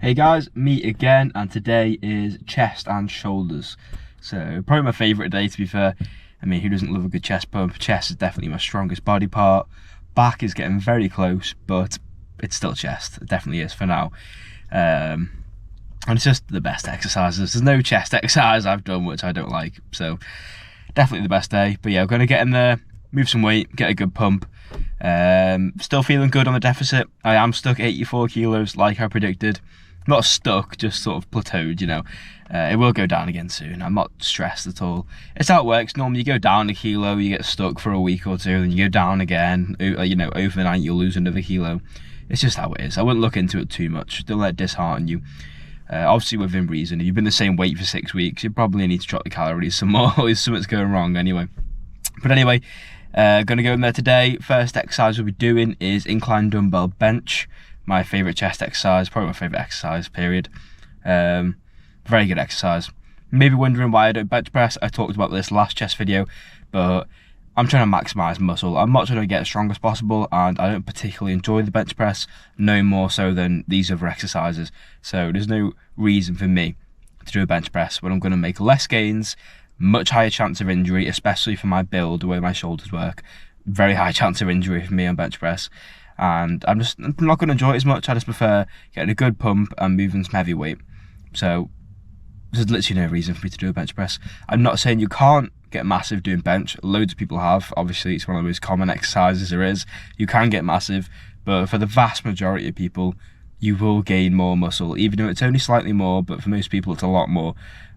Hey guys, me again, and today is chest and shoulders. So probably my favourite day, to be fair. I mean, who doesn't love a good chest pump? Chest is definitely my strongest body part. Back is getting very close, but it's still chest. It definitely is for now. And it's just the best exercises. There's no chest exercise I've done which I don't like, so definitely the best day. But yeah, I'm going to get in there, move some weight, get a good pump. Still feeling good on the deficit. I am stuck at 84 kilos like I predicted. Not stuck, just sort of plateaued, you know. It will go down again soon. I'm not stressed at all. It's how it works. Normally you go down a kilo, you get stuck for a week or two, then you go down again. You know, overnight you'll lose another kilo. It's just how it is. I wouldn't look into it too much. Don't let it dishearten you. Obviously within reason. If you've been the same weight for 6 weeks, you probably need to drop the calories some more. Something's going wrong anyway. But anyway, gonna go in there today. First exercise we'll be doing is incline dumbbell bench. My favourite chest exercise, probably my favourite exercise, period. Very good exercise. Maybe wondering why I don't bench press. I talked about this last chest video, but I'm trying to maximise muscle. I'm not trying to get as strong as possible, and I don't particularly enjoy the bench press, no more so than these other exercises. So there's no reason for me to do a bench press when I'm going to make less gains, much higher chance of injury, especially for my build, the way my shoulders work. Very high chance of injury for me on bench press. And I'm not going to enjoy it as much. I just prefer getting a good pump and moving some heavy weight. So there's literally no reason for me to do a bench press. I'm not saying you can't get massive doing bench. Loads of people have. Obviously, it's one of the most common exercises there is. You can get massive, but for the vast majority of people, you will gain more muscle, even though it's only slightly more, but for most people it's a lot more.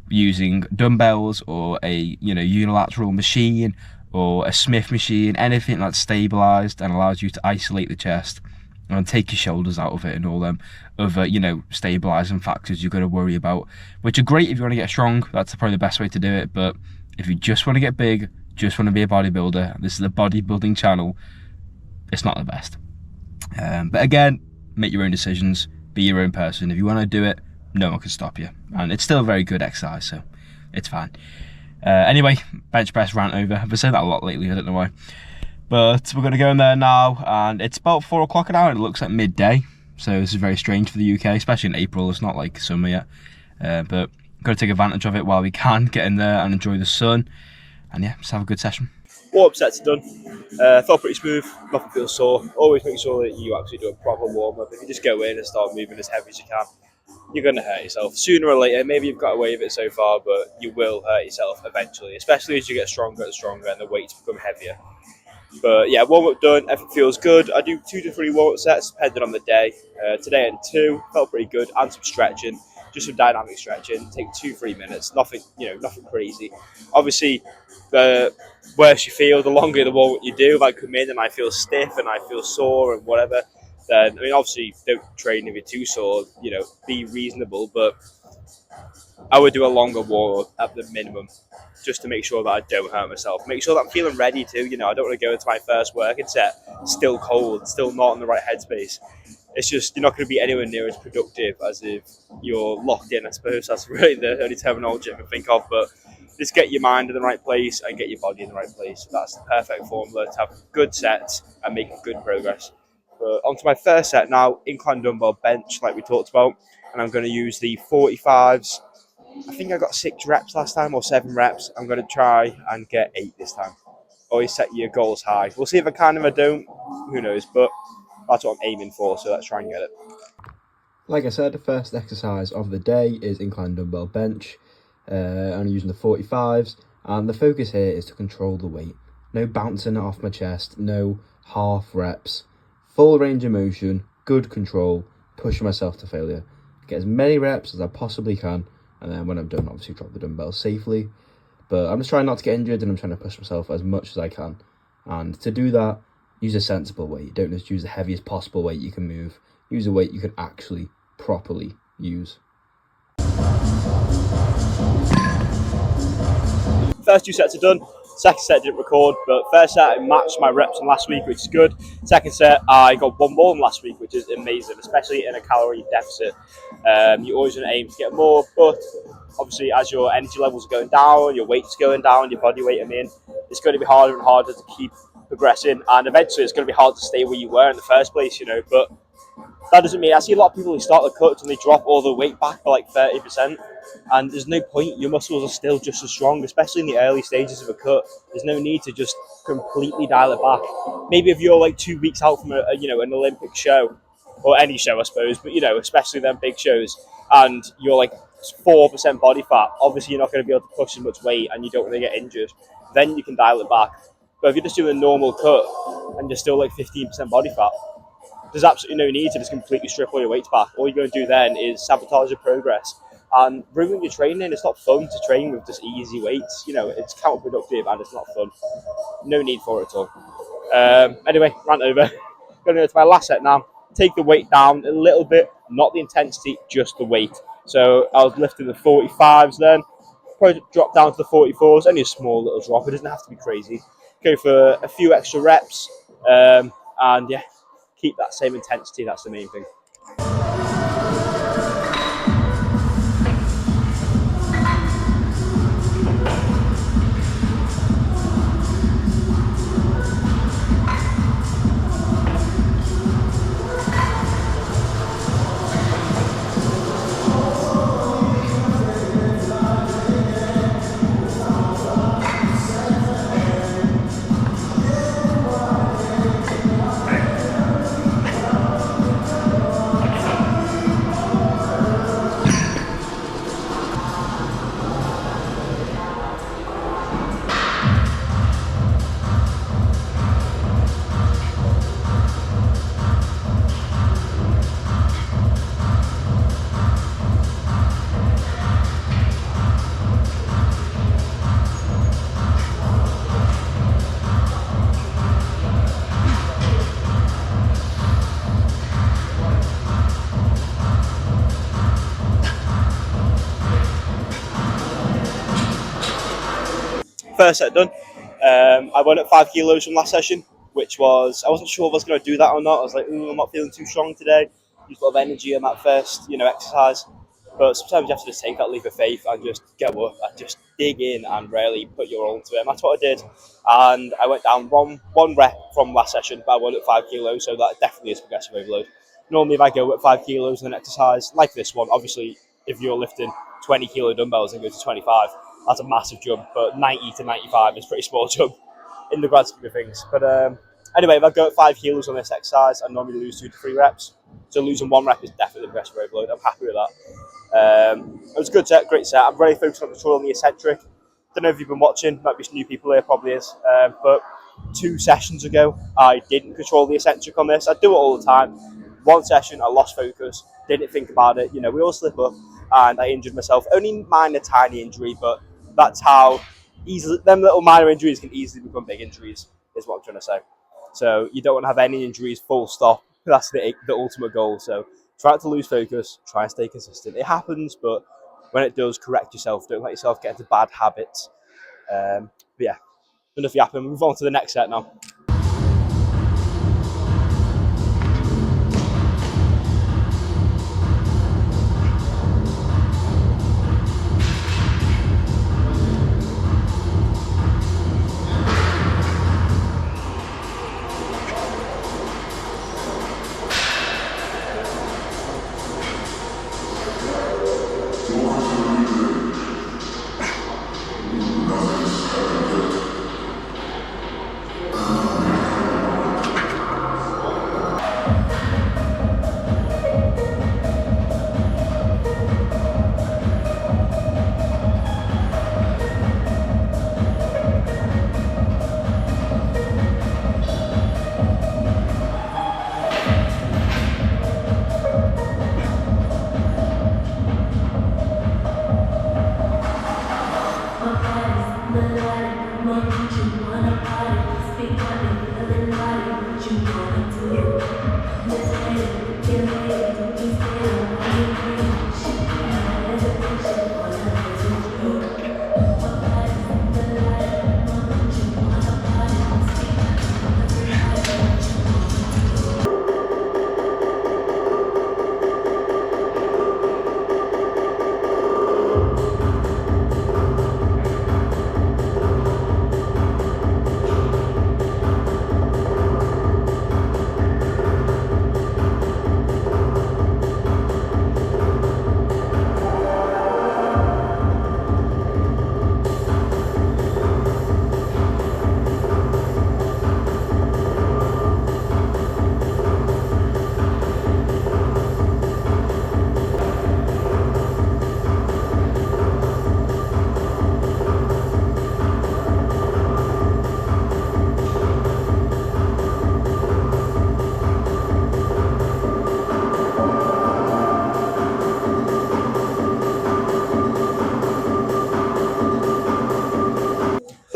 Using dumbbells or a unilateral machine or a Smith machine, anything that's stabilised and allows you to isolate the chest and take your shoulders out of it and all them other, stabilising factors you're going to worry about, which are great if you want to get strong. That's probably the best way to do it. But if you just want to get big, just want to be a bodybuilder, this is a bodybuilding channel, it's not the best. But again, make your own decisions, be your own person. If you want to do it, no one can stop you. And it's still a very good exercise, so it's fine. Anyway, bench press rant over. I've been saying that a lot lately, I don't know why. But we're going to go in there now, and it's about 4 o'clock an hour, and it looks like midday. So this is very strange for the UK, especially in April. It's not like summer yet. But got to take advantage of it while we can, get in there and enjoy the sun. And yeah, just have a good session. Warm-up sets are done. Felt pretty smooth, nothing feels sore. Always make sure that you actually do a proper warm-up. If you just go in and start moving as heavy as you can, you're going to hurt yourself. Sooner or later, maybe you've got away with it so far, but you will hurt yourself eventually, especially as you get stronger and stronger and the weights become heavier. But yeah, warm-up done, everything feels good. I do 2 to 3 warm-up sets depending on the day. Today I had 2, felt pretty good, and some stretching, just some dynamic stretching. Take 2-3 minutes, nothing crazy. Obviously, the worse you feel, the longer the warm-up you do. If I come in and I feel stiff and I feel sore and whatever, then obviously don't train if you're too sore. Be reasonable, but I would do a longer warm-up at the minimum, just to make sure that I don't hurt myself. Make sure that I'm feeling ready too. I don't want to go into my first working set still cold, still not in the right headspace. It's just, you're not going to be anywhere near as productive as if you're locked in. I suppose that's really the only terminology I can think of. But just get your mind in the right place and get your body in the right place. That's the perfect formula to have good sets and make good progress. But onto my first set now, incline dumbbell bench, like we talked about. And I'm going to use the 45s. I think I got 6 reps last time, or 7 reps. I'm going to try and get 8 this time. Always set your goals high. We'll see if I can. If I don't, who knows? But that's what I'm aiming for, so let's try and get it. Like I said, the first exercise of the day is incline dumbbell bench. I'm using the 45s, and the focus here is to control the weight. No bouncing it off my chest, no half reps. Full range of motion, good control, pushing myself to failure. Get as many reps as I possibly can, and then when I'm done, obviously drop the dumbbells safely. But I'm just trying not to get injured, and I'm trying to push myself as much as I can. And to do that, use a sensible weight. Don't just use the heaviest possible weight you can move. Use a weight you can actually properly use. First 2 sets are done. Second set didn't record, but first set I matched my reps from last week, which is good. Second set I got 1 more than last week, which is amazing, especially in a calorie deficit. You always want to aim to get more, but obviously as your energy levels are going down, your weight's going down, your body weight, it's going to be harder and harder to keep progressing, and eventually it's going to be hard to stay where you were in the first place, But that doesn't mean I see a lot of people who start the cut and they drop all the weight back by like 30%, and there's no point. Your muscles are still just as strong, especially in the early stages of a cut. There's no need to just completely dial it back. Maybe if you're like 2 weeks out from an Olympic show or any show, I suppose, but especially them big shows, and you're like 4% body fat, obviously you're not going to be able to push as much weight and you don't want to get injured. Then you can dial it back. But if you're just doing a normal cut and you're still like 15% body fat, there's absolutely no need to just completely strip all your weights back. All you're going to do then is sabotage your progress and ruin your training. It's not fun to train with just easy weights. It's counterproductive and it's not fun. No need for it at all. Anyway, rant over. Going to go to my last set now. Take the weight down a little bit, not the intensity, just the weight. So I was lifting the 45s then. Probably drop down to the 44s. Only a small little drop. It doesn't have to be crazy. Go for a few extra reps. And yeah, keep that same intensity. That's the main thing. First set done. I went at 5 kilos from last session, which was, I wasn't sure if I was going to do that or not. I was like, I'm not feeling too strong today. Use a lot of energy on that first, exercise. But sometimes you have to just take that leap of faith and just go up and just dig in and really put your all into it. And that's what I did. And I went down one rep from last session, but I went at 5 kilos, so that definitely is progressive overload. Normally, if I go at 5 kilos in an exercise like this one, obviously, if you're lifting 20 kilo dumbbells and go to 25, that's a massive jump, but 90 to 95 is a pretty small jump in the grand scheme of things. But anyway, if I go at 5 kilos on this exercise, I normally lose 2 to 3 reps. So losing 1 rep is definitely progressive overload. I'm happy with that. It was a good set, great set. I'm really focused on controlling the eccentric. Don't know if you've been watching, might be some new people here, probably is. But 2 sessions ago, I didn't control the eccentric on this. I do it all the time. 1 session, I lost focus, didn't think about it. We all slip up, and I injured myself. Only minor, tiny injury, but that's how easily them little minor injuries can easily become big injuries, is what I'm trying to say. So you don't want to have any injuries, full stop. That's the ultimate goal. So try not to lose focus, try and stay consistent. It happens, but when it does, correct yourself. Don't let yourself get into bad habits. But yeah, enough yapping. Move on to the next set now.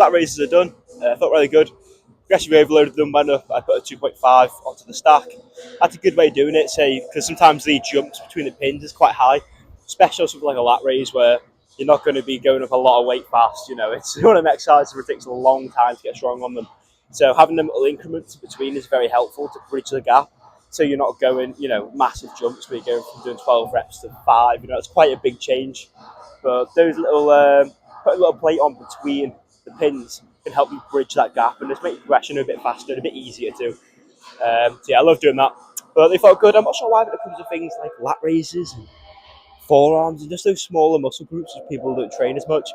lat raises are done. Felt really good. Progressively overloaded them, went up. I put a 2.5 onto the stack. That's a good way of doing it, say, because sometimes the jumps between the pins is quite high, especially something like a lat raise where you're not going to be going up a lot of weight fast. It's one of them exercises where it takes a long time to get strong on them. So having them little increments between is very helpful to bridge the gap. So you're not going, massive jumps where you're going from doing 12 reps to 5. It's quite a big change. But those little, put a little plate on between the pins can help you bridge that gap and just make progression a bit faster and a bit easier too. So yeah, I love doing that. But they felt good. I'm not sure why, when it comes to things like lat raises and forearms and just those smaller muscle groups of people that don't train as much,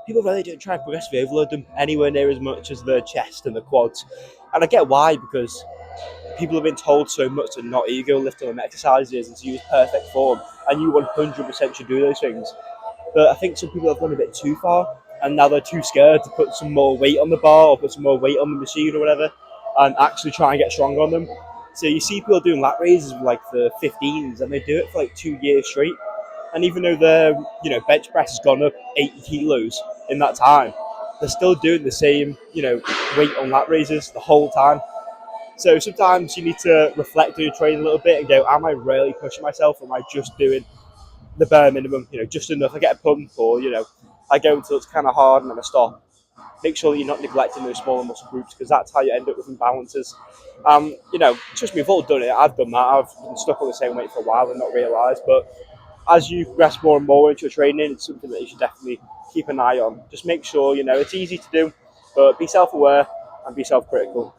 people really don't try and progressively overload them anywhere near as much as the chest and the quads. And I get why, because people have been told so much to not ego lift on exercises and to use perfect form, and you 100% should do those things. But I think some people have gone a bit too far, and now they're too scared to put some more weight on the bar or put some more weight on the machine or whatever, and actually try and get strong on them. So you see people doing lat raises with like the 15s, and they do it for like 2 years straight. And even though their bench press has gone up 80 kilos in that time, they're still doing the same weight on lat raises the whole time. So sometimes you need to reflect on your training a little bit and go, am I really pushing myself, or am I just doing the bare minimum, just enough? I get a pump, or I go until it's kind of hard and then I stop. Make sure that you're not neglecting those smaller muscle groups, because that's how you end up with imbalances. Trust me, we've all done it. I've done that. I've been stuck on the same weight for a while and not realised. But as you progress more and more into your training, it's something that you should definitely keep an eye on. Just make sure, it's easy to do, but be self-aware and be self-critical.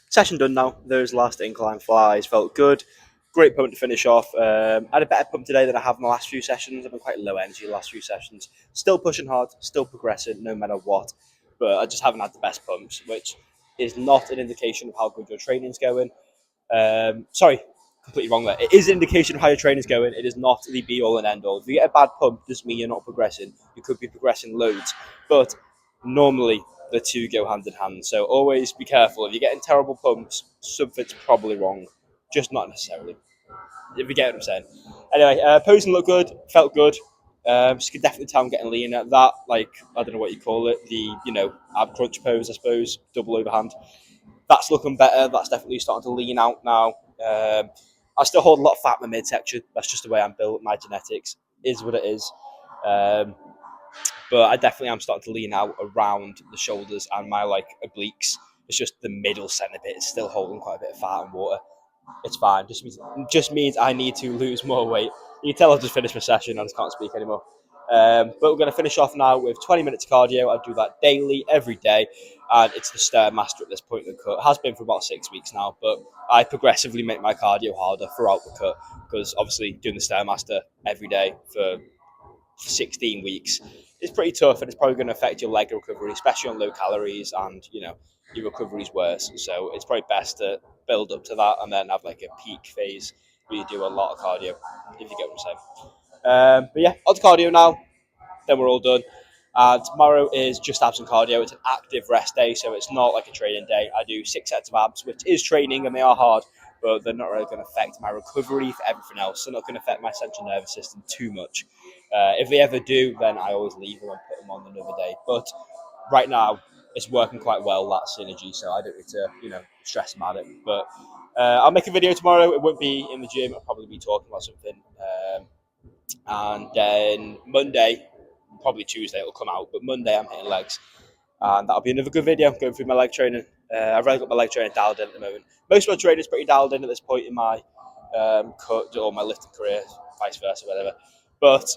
Session done now. Those last incline flies felt good. Great pump to finish off. I had a better pump today than I have in the last few sessions. I've been quite low energy the last few sessions. Still pushing hard, still progressing, no matter what. But I just haven't had the best pumps, which is not an indication of how good your training's going. Sorry, completely wrong there. It is an indication of how your training's going. It is not the be all and end all. If you get a bad pump, doesn't mean you're not progressing. You could be progressing loads, but normally the two go hand in hand. So always be careful. If you're getting terrible pumps, something's probably wrong. Just not necessarily. If you get what I'm saying. Anyway, posing looked good, felt good. Just could definitely tell I'm getting lean at that. Like, I don't know what you call it. The, ab crunch pose, I suppose, double overhand. That's looking better. That's definitely starting to lean out now. I still hold a lot of fat in my midsection. That's just the way I'm built. My genetics is what it is. But I definitely am starting to lean out around the shoulders and my obliques. It's just the middle centre bit is still holding quite a bit of fat and water. It's fine. Just means I need to lose more weight. You can tell I've just finished my session. I just can't speak anymore. But we're going to finish off now with 20 minutes of cardio. I do that daily, every day. And it's the Stairmaster at this point in the cut. It has been for about 6 weeks now, but I progressively make my cardio harder throughout the cut because obviously doing the Stairmaster every day for 16 weeks is pretty tough, and it's probably going to affect your leg recovery, especially on low calories, and your recovery's worse. So it's probably best to build up to that and then have a peak phase where you do a lot of cardio, if you get what I'm saying. But yeah, on to cardio now. Then we're all done. Tomorrow is just abs and cardio. It's an active rest day, so it's not like a training day. I do 6 sets of abs, which is training, and they are hard, but they're not really going to affect my recovery for everything else. They're not going to affect my central nervous system too much. If they ever do, then I always leave them and put them on another day. But right now, it's working quite well, that synergy, so I don't need to, stress about it. But I'll make a video tomorrow. It won't be in the gym. I'll probably be talking about something. And then Monday, probably Tuesday it'll come out, but Monday I'm hitting legs. And that'll be another good video going through my leg training. I've really got my leg training dialed in at the moment. Most of my training is pretty dialed in at this point in my cut or my lifting career, vice versa, whatever. But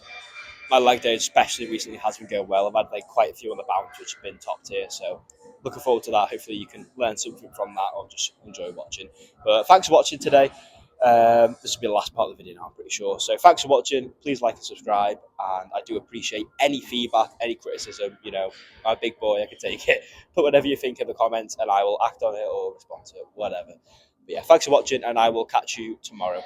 my leg day, especially recently, has been going well. I've had quite a few on the bounce, which have been top tier. So looking forward to that. Hopefully you can learn something from that or just enjoy watching. But thanks for watching today. This will be the last part of the video now, I'm pretty sure. So thanks for watching. Please like and subscribe. And I do appreciate any feedback, any criticism. I'm a big boy. I can take it. Put whatever you think in the comments and I will act on it or respond to it, whatever. But yeah, thanks for watching and I will catch you tomorrow.